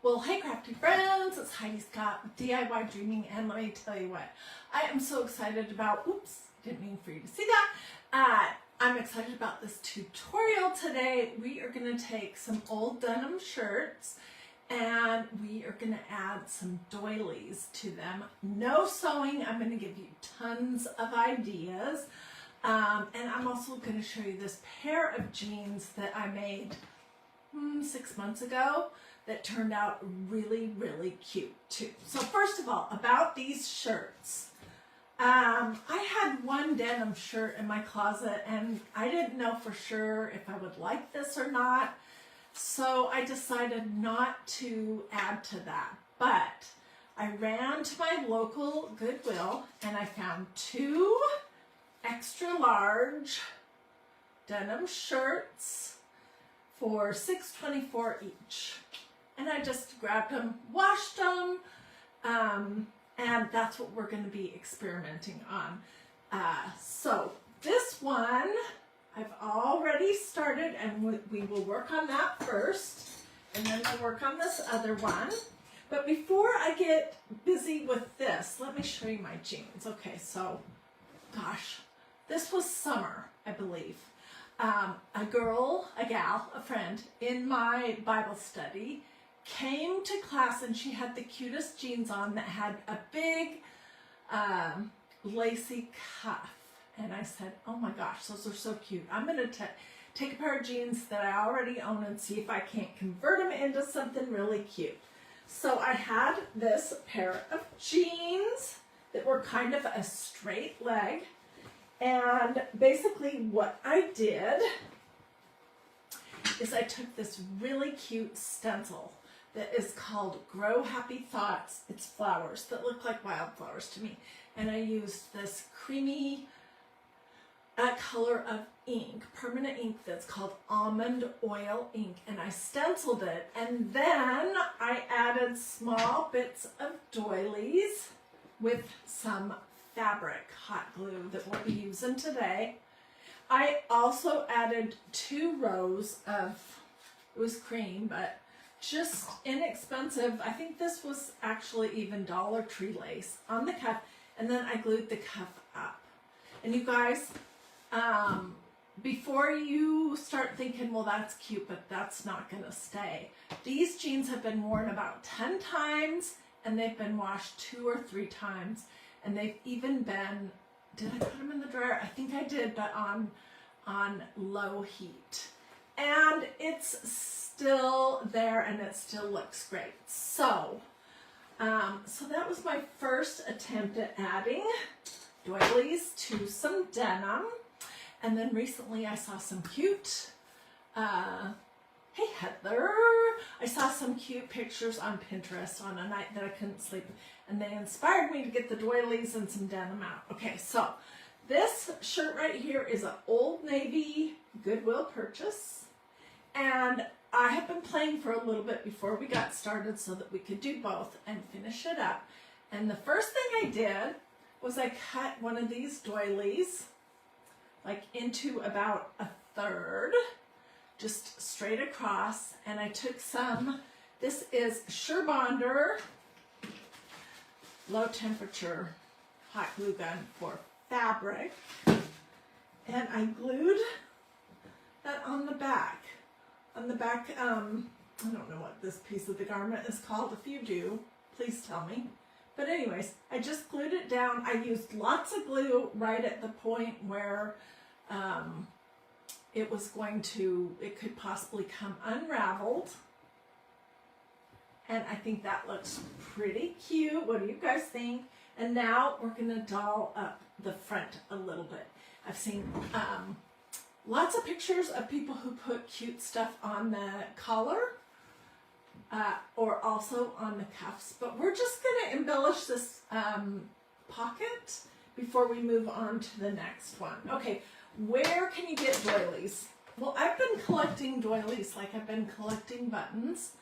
Well, hey crafty friends, it's Hiedi Scott with DiyDreaming, and let me tell you what, I am so excited about, oops, didn't mean for you to see that. I'm excited about this tutorial today. We are going to take some old denim shirts and we are going to add some doilies to them. No sewing, I'm going to give you tons of ideas. And I'm also going to show you this pair of jeans that I made 6 months ago that turned out really, really cute too. So first of all, about these shirts. I had one denim shirt in my closet and I didn't know for sure if I would like this or not. So I decided not to add to that. But I ran to my local Goodwill and I found 2 extra large denim shirts for $6.24 each. And I just grabbed them, washed them, and that's what we're going to be experimenting on. So this one I've already started, and we will work on that first, and then we'll work on this other one. But before I get busy with this, let me show you my jeans. Okay, so gosh, this was summer, I believe. A friend in my Bible study came to class and she had the cutest jeans on that had a big lacy cuff. And I said, oh my gosh, those are so cute. I'm going to take a pair of jeans that I already own and see if I can't convert them into something really cute. So I had this pair of jeans that were kind of a straight leg. And basically what I did is I took this really cute stencil that is called Grow Happy Thoughts. It's flowers that look like wildflowers to me. And I used this creamy color of ink, permanent ink that's called almond oil ink. And I stenciled it. And then I added small bits of doilies with some fabric hot glue that we'll be using today. I also added 2 rows of, it was cream, but just inexpensive. I think this was actually even Dollar Tree lace on the cuff, and then I glued the cuff up. And you guys, before you start thinking, well, that's cute, but that's not gonna stay. These jeans have been worn about 10 times, and they've been washed 2 or 3 times. And they've even been, did I put them in the dryer? I think I did, but on low heat. And it's still there and it still looks great. So, so that was my first attempt at adding doilies to some denim. And then recently I saw some cute, hey Heather, I saw some cute pictures on Pinterest on a night that I couldn't sleep, and they inspired me to get the doilies and some denim out. Okay, so this shirt right here is an Old Navy Goodwill purchase, and I have been playing for a little bit before we got started so that we could do both and finish it up. And the first thing I did was I cut one of these doilies like into about 1/3, just straight across, and I took some, this is Surebonder low temperature hot glue gun for fabric, and I glued that on the back. On the back, I don't know what this piece of the garment is called. If you do, please tell me. But anyways, I just glued it down. I used lots of glue right at the point where it could possibly come unraveled. And I think that looks pretty cute. What do you guys think? And now we're gonna doll up the front a little bit. I've seen lots of pictures of people who put cute stuff on the collar or also on the cuffs, but we're just gonna embellish this pocket before we move on to the next one. Okay, where can you get doilies? Well, I've been collecting doilies like I've been collecting buttons,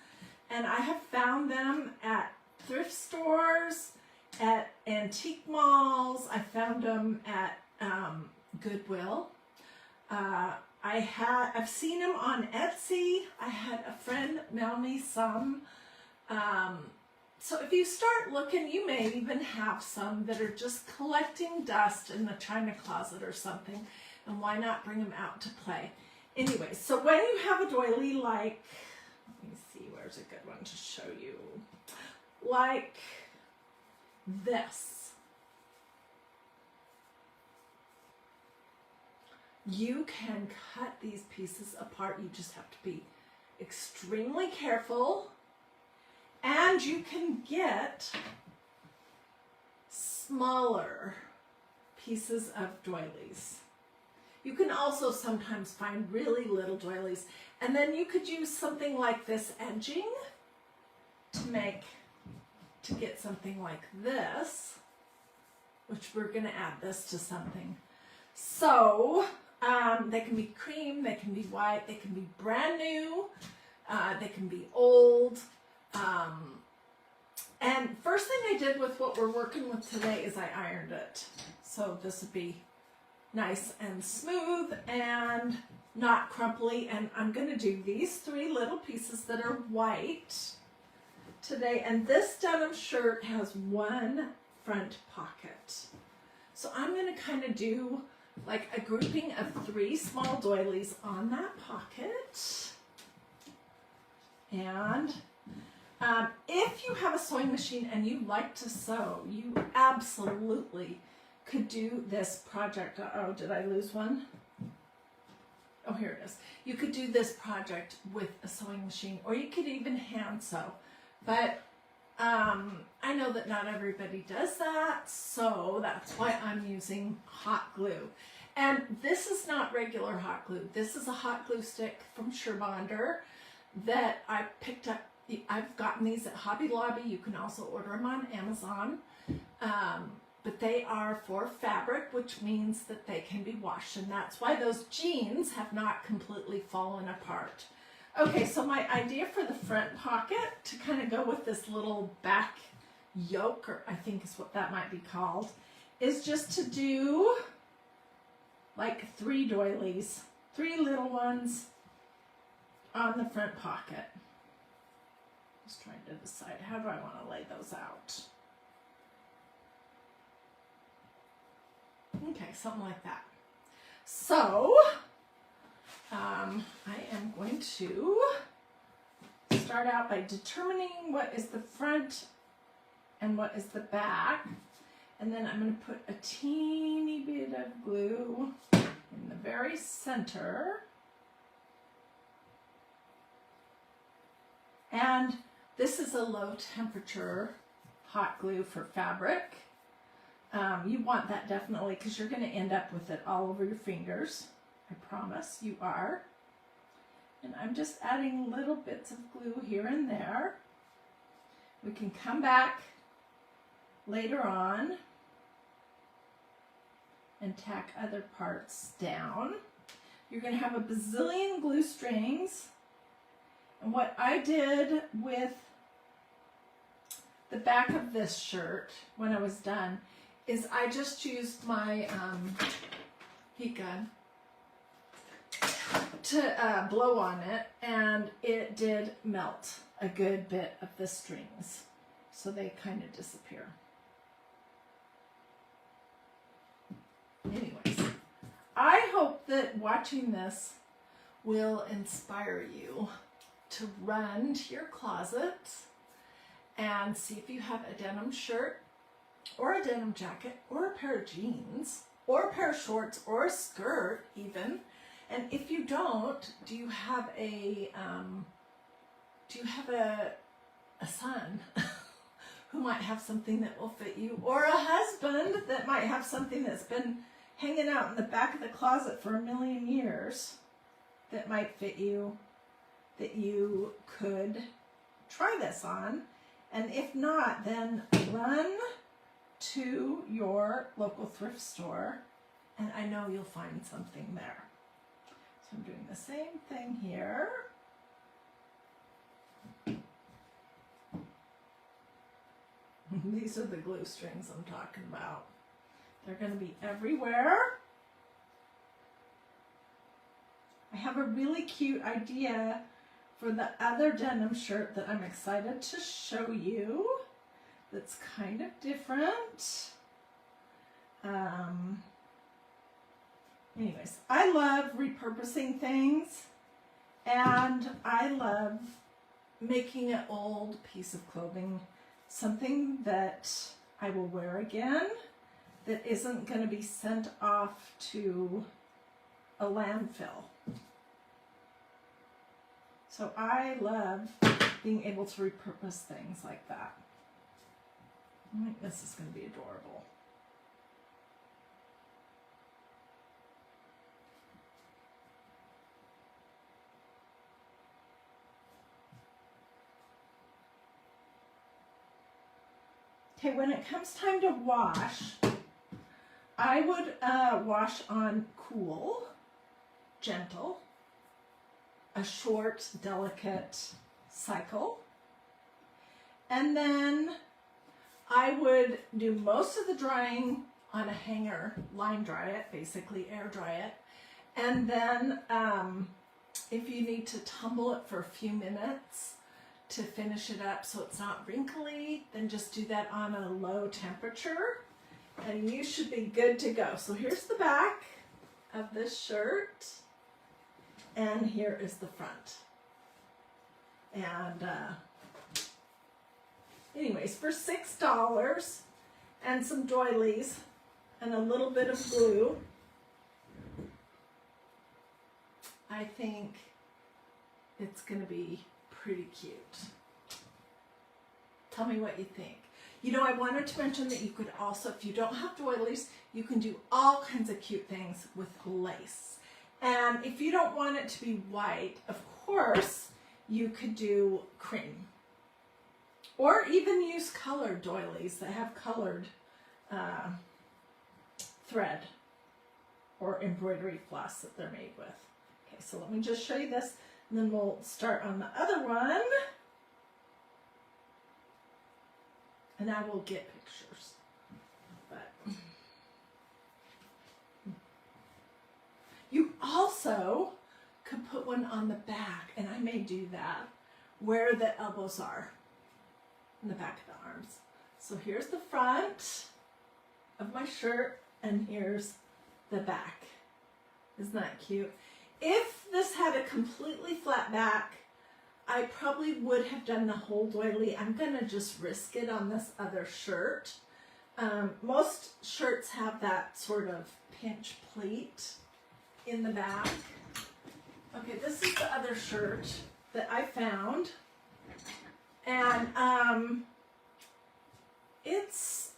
and I have found them at thrift stores, at antique malls. I found them at Goodwill. I've seen them on Etsy. I had a friend mail me some So if you start looking, you may even have some that are just collecting dust in the china closet or something, and why not bring them out to play? Anyway, so when you have a doily like, let me see, where's a good one to show you? Like this. You can cut these pieces apart. You just have to be extremely careful. And you can get smaller pieces of doilies. You can also sometimes find really little doilies. And then you could use something like this edging to get something like this, which we're going to add this to something. So they can be cream, they can be white, they can be brand new, they can be old. And first thing I did with what we're working with today is I ironed it. So this would be nice and smooth and not crumply. And I'm going to do these 3 little pieces that are white today. And this denim shirt has 1 front pocket. So I'm going to kind of do like a grouping of 3 small doilies on that pocket. And if you have a sewing machine and you like to sew, you absolutely could do this project. Uh-oh, did I lose one? Oh, here it is. You could do this project with a sewing machine, or you could even hand sew. But I know that not everybody does that, so that's why I'm using hot glue. And this is not regular hot glue. This is a hot glue stick from Surebonder that I picked up. I've gotten these at Hobby Lobby. You can also order them on Amazon. But they are for fabric, which means that they can be washed. And that's why those jeans have not completely fallen apart. Okay, so my idea for the front pocket, to kind of go with this little back yoke, or I think is what that might be called, is just to do like 3 doilies, 3 little ones on the front pocket. Just trying to decide, how do I want to lay those out? Okay, something like that. So, I am going to start out by determining what is the front and what is the back. And then I'm going to put a teeny bit of glue in the very center. And this is a low temperature hot glue for fabric. You want that definitely, because you're going to end up with it all over your fingers. I promise you are. And I'm just adding little bits of glue here and there. We can come back later on and tack other parts down. You're going to have a bazillion glue strings. And what I did with the back of this shirt when I was done is I just used my heat gun to blow on it, and it did melt a good bit of the strings, so they kind of disappear. Anyways, I hope that watching this will inspire you to run to your closet and see if you have a denim shirt or a denim jacket or a pair of jeans or a pair of shorts or a skirt even. And if you don't, do you have a son who might have something that will fit you, or a husband that might have something that's been hanging out in the back of the closet for a million years that might fit you, that you could try this on? And if not, then run to your local thrift store, and I know you'll find something there. So I'm doing the same thing here. These are the glue strings I'm talking about. They're going to be everywhere. I have a really cute idea for the other denim shirt that I'm excited to show you that's kind of different. Anyways, I love repurposing things, and I love making an old piece of clothing something that I will wear again, that isn't going to be sent off to a landfill. So I love being able to repurpose things like that. I think this is going to be adorable. Okay, when it comes time to wash, I would wash on cool, gentle, a short, delicate cycle. And then I would do most of the drying on a hanger, line dry it, basically air dry it. And then if you need to tumble it for a few minutes to finish it up so it's not wrinkly, then just do that on a low temperature and you should be good to go. So here's the back of this shirt, and here is the front. And anyways, for $6 and some doilies and a little bit of glue, I think it's going to be pretty cute. Tell me what you think. You know, I wanted to mention that you could also, if you don't have doilies, you can do all kinds of cute things with lace. And if you don't want it to be white, of course, you could do cream. Or even use colored doilies that have colored thread or embroidery floss that they're made with. Okay, so let me just show you this, and then we'll start on the other one. And I will get pictures. But you also could put one on the back, and I may do that, where the elbows are in the back of the arms. So here's the front of my shirt, and here's the back. Isn't that cute? If this had a completely flat back, I probably would have done the whole doily. I'm gonna just risk it on this other shirt. Most shirts have that sort of pinch pleat in the back. Okay, this is the other shirt that I found. And it's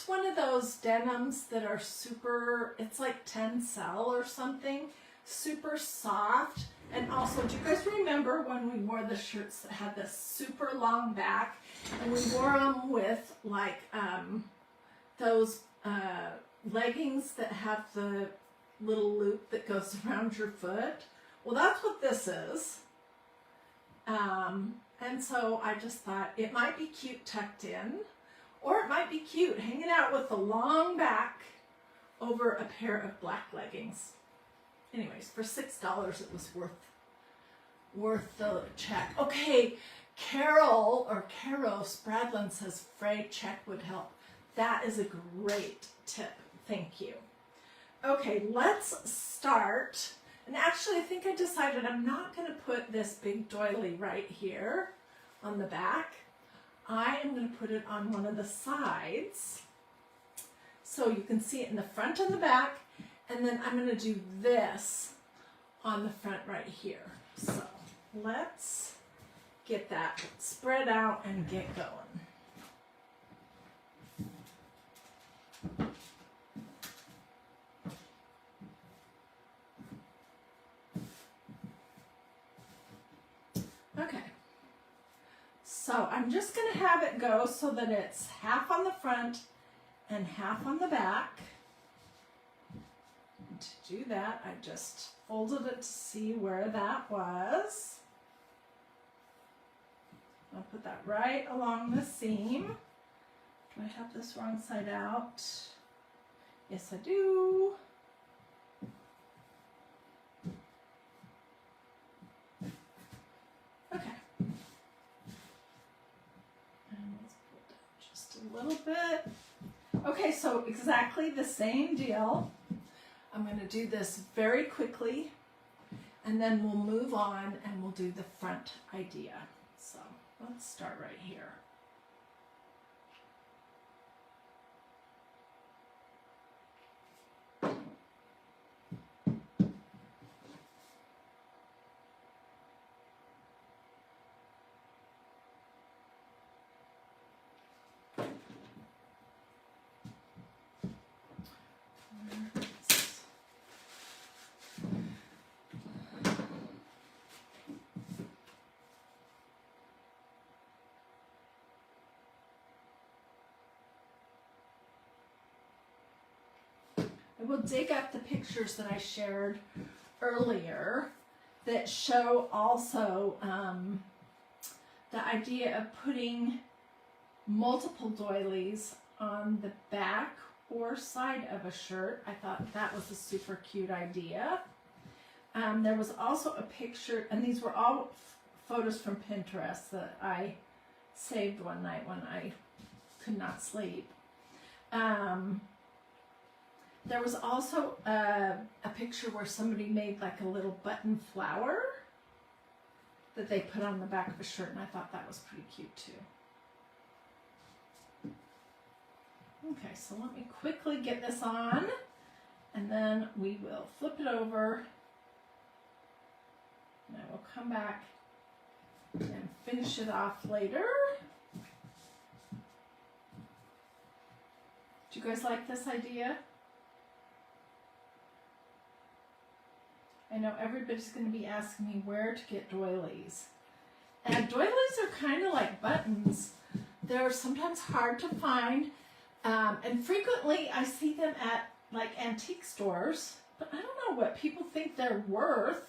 one of those denims that are super, it's like tencel or something, super soft. And also, do you guys remember when we wore the shirts that had this super long back, and we wore them with like those leggings that have the little loop that goes around your foot? Well, that's what this is. And so I just thought it might be cute tucked in, or it might be cute hanging out with a long back over a pair of black leggings. Anyways, for $6, it was worth the check. Okay, Carol Spradlin says frayed check would help. That is a great tip. Thank you. Okay, let's start. And actually, I think I decided I'm not going to put this big doily right here on the back. I am going to put it on one of the sides so you can see it in the front and the back. And then I'm going to do this on the front right here. So let's get that spread out and get going. Okay, so I'm just going to have it go so that it's half on the front and half on the back. And to do that, I just folded it to see where that was. I'll put that right along the seam. Do I have this wrong side out? Yes, I do. little bit. Okay, so exactly the same deal. I'm going to do this very quickly, and then we'll move on and we'll do the front idea. So let's start right here. I will dig up the pictures that I shared earlier that show also the idea of putting multiple doilies on the back or side of a shirt. I thought that was a super cute idea. There was also a picture, and these were all photos from Pinterest that I saved one night when I could not sleep. There was also a picture where somebody made like a little button flower that they put on the back of a shirt, and I thought that was pretty cute too. Okay, so let me quickly get this on, and then we will flip it over, and I will come back and finish it off later. Do you guys like this idea? I know everybody's going to be asking me where to get doilies. And doilies are kind of like buttons. They're sometimes hard to find. And frequently I see them at like antique stores. But I don't know what people think they're worth.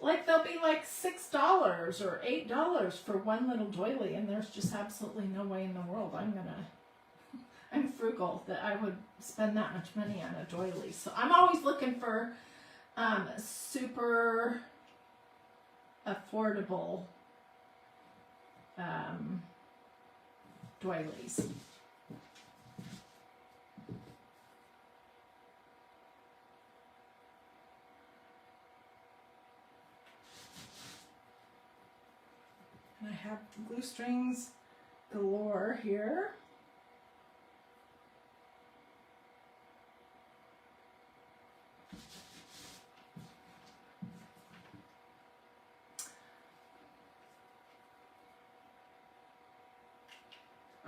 Like they'll be like $6 or $8 for one little doily. And there's just absolutely no way in the world I'm frugal that I would spend that much money on a doily. So I'm always looking for super affordable doilies. And I have glue strings galore here.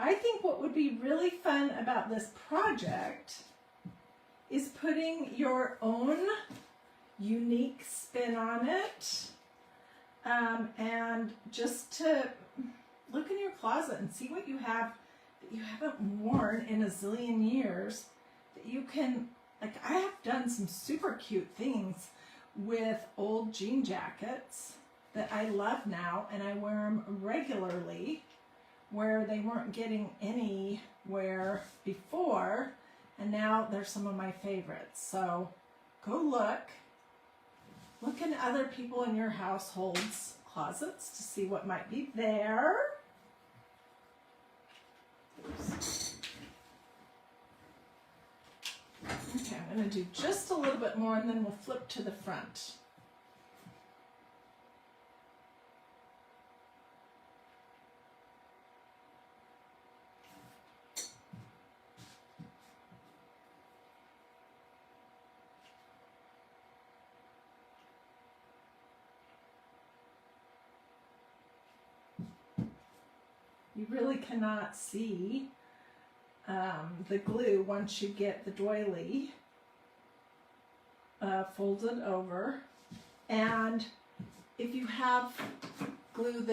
I think what would be really fun about this project is putting your own unique spin on it, and just to look in your closet and see what you have that you haven't worn in a zillion years that you can, like I have done some super cute things with old jean jackets that I love now, and I wear them regularly, where they weren't getting anywhere before, and now they're some of my favorites. So go look in other people in your household's closets to see what might be there. Oops. Okay, I'm going to do just a little bit more, and then we'll flip to the front. You really cannot see the glue once you get the doily folded over. And if you have glue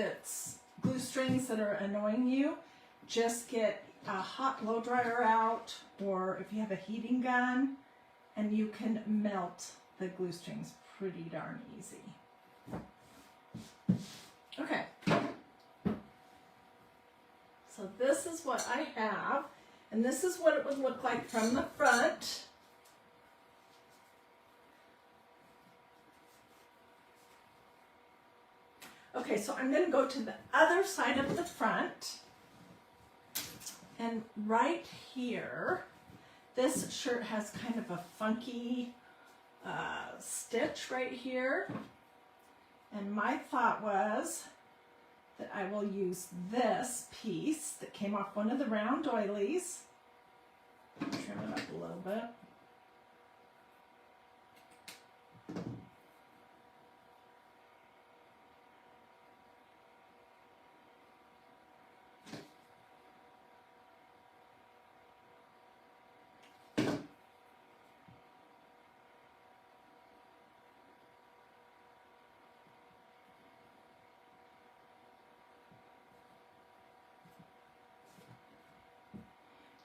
strings that are annoying you, just get a hot blow dryer out, or if you have a heating gun, and you can melt the glue strings pretty darn easy. Okay. So this is what I have, and this is what it would look like from the front. Okay, so I'm going to go to the other side of the front, And right here, this shirt has kind of a funky stitch right here. And my thought was that I will use this piece that came off one of the round doilies. Trim it up a little bit.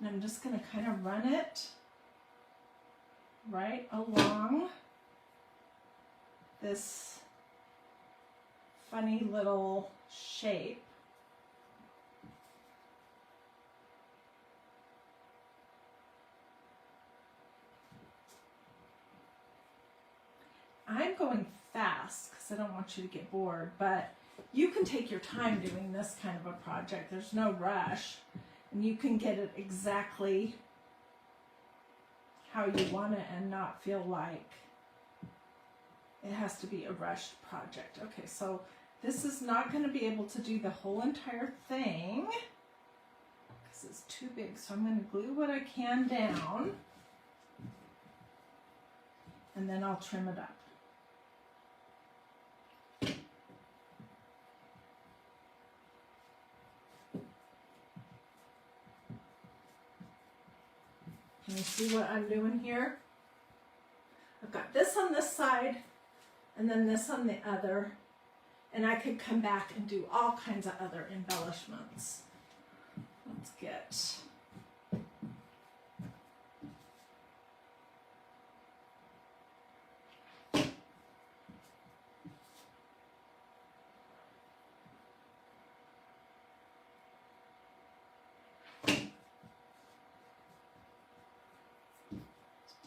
And I'm just going to kind of run it right along this funny little shape. I'm going fast because I don't want you to get bored, but you can take your time doing this kind of a project. There's no rush. And you can get it exactly how you want it and not feel like it has to be a rushed project. Okay, so this is not going to be able to do the whole entire thing because it's too big. So I'm going to glue what I can down and then I'll trim it up. Can you see what I'm doing here? I've got this on this side and then this on the other, and I could come back and do all kinds of other embellishments. Let's get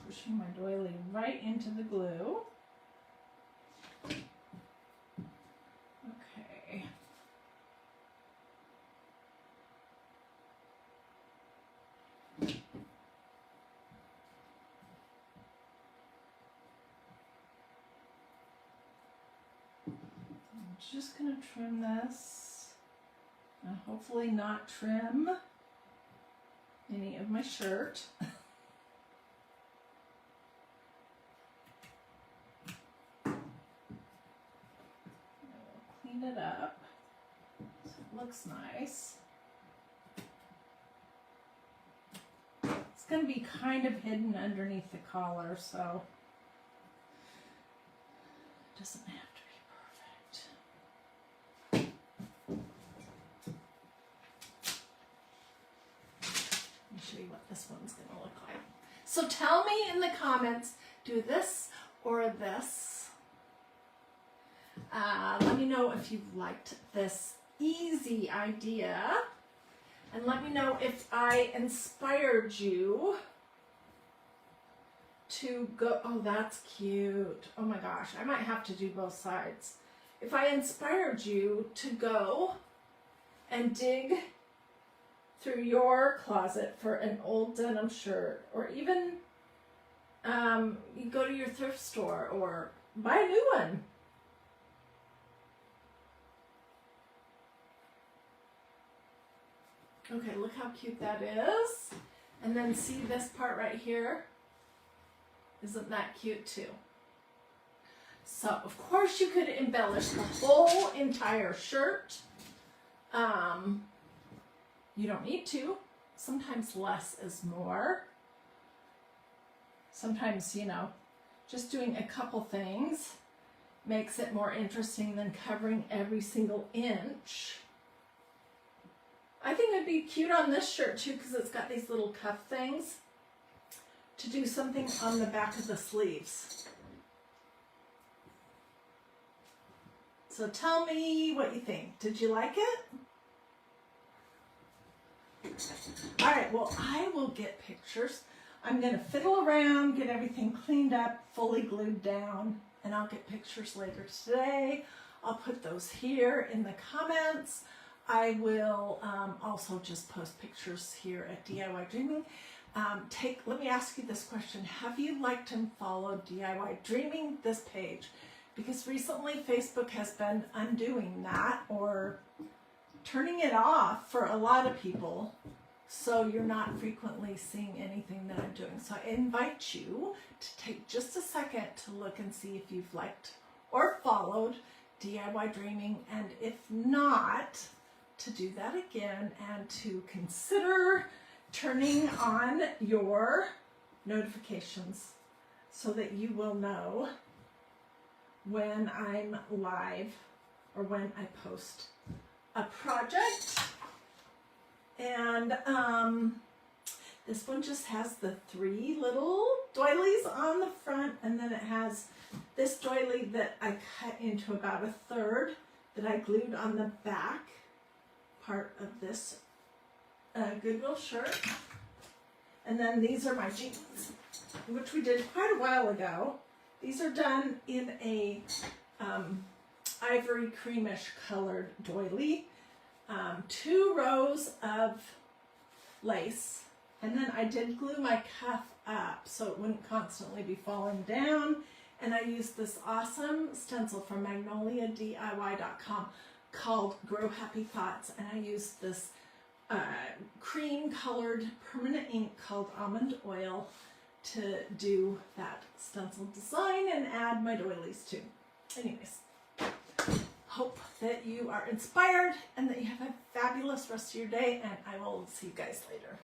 pushing my doily right into the glue. Okay. I'm just going to trim this and hopefully not trim any of my shirt. It up so it looks nice. It's going to be kind of hidden underneath the collar, so it doesn't have to be perfect. Let me show you what this one's going to look like. So tell me in the comments, do this or this. Let me know if you've liked this easy idea, and let me know if I inspired you to go. Oh, that's cute. Oh my gosh, I might have to do both sides. If I inspired you to go and dig through your closet for an old denim shirt, or even you go to your thrift store or buy a new one. Okay, look how cute that is. And then see this part right here? Isn't that cute too? So, of course, you could embellish the whole entire shirt. You don't need to. Sometimes less is more. Sometimes, you know, just doing a couple things makes it more interesting than covering every single inch. I think it'd be cute on this shirt too because it's got these little cuff things to do something on the back of the sleeves. So tell me what you think. Did you like it? All right, well, I will get pictures. I'm going to fiddle around, get everything cleaned up, fully glued down, and I'll get pictures later today. I'll put those here in the comments. I will also just post pictures here at DIY Dreaming. Let me ask you this question. Have you liked and followed DIY Dreaming, this page? Because recently Facebook has been undoing that or turning it off for a lot of people. So you're not frequently seeing anything that I'm doing. So I invite you to take just a second to look and see if you've liked or followed DIY Dreaming. And if not, to do that again and to consider turning on your notifications so that you will know when I'm live or when I post a project. And this one just has the 3 little doilies on the front, and then it has this doily that I cut into about 1/3 that I glued on the back part of this Goodwill shirt. And then these are my jeans, which we did quite a while ago. These are done in a ivory creamish colored doily. 2 rows of lace, and then I did glue my cuff up so it wouldn't constantly be falling down. And I used this awesome stencil from magnoliadiy.com called Grow Happy Thoughts, and I used this cream colored permanent ink called Almond Oil to do that stencil design and add my doilies too. Anyways, hope that you are inspired and that you have a fabulous rest of your day, and I will see you guys later.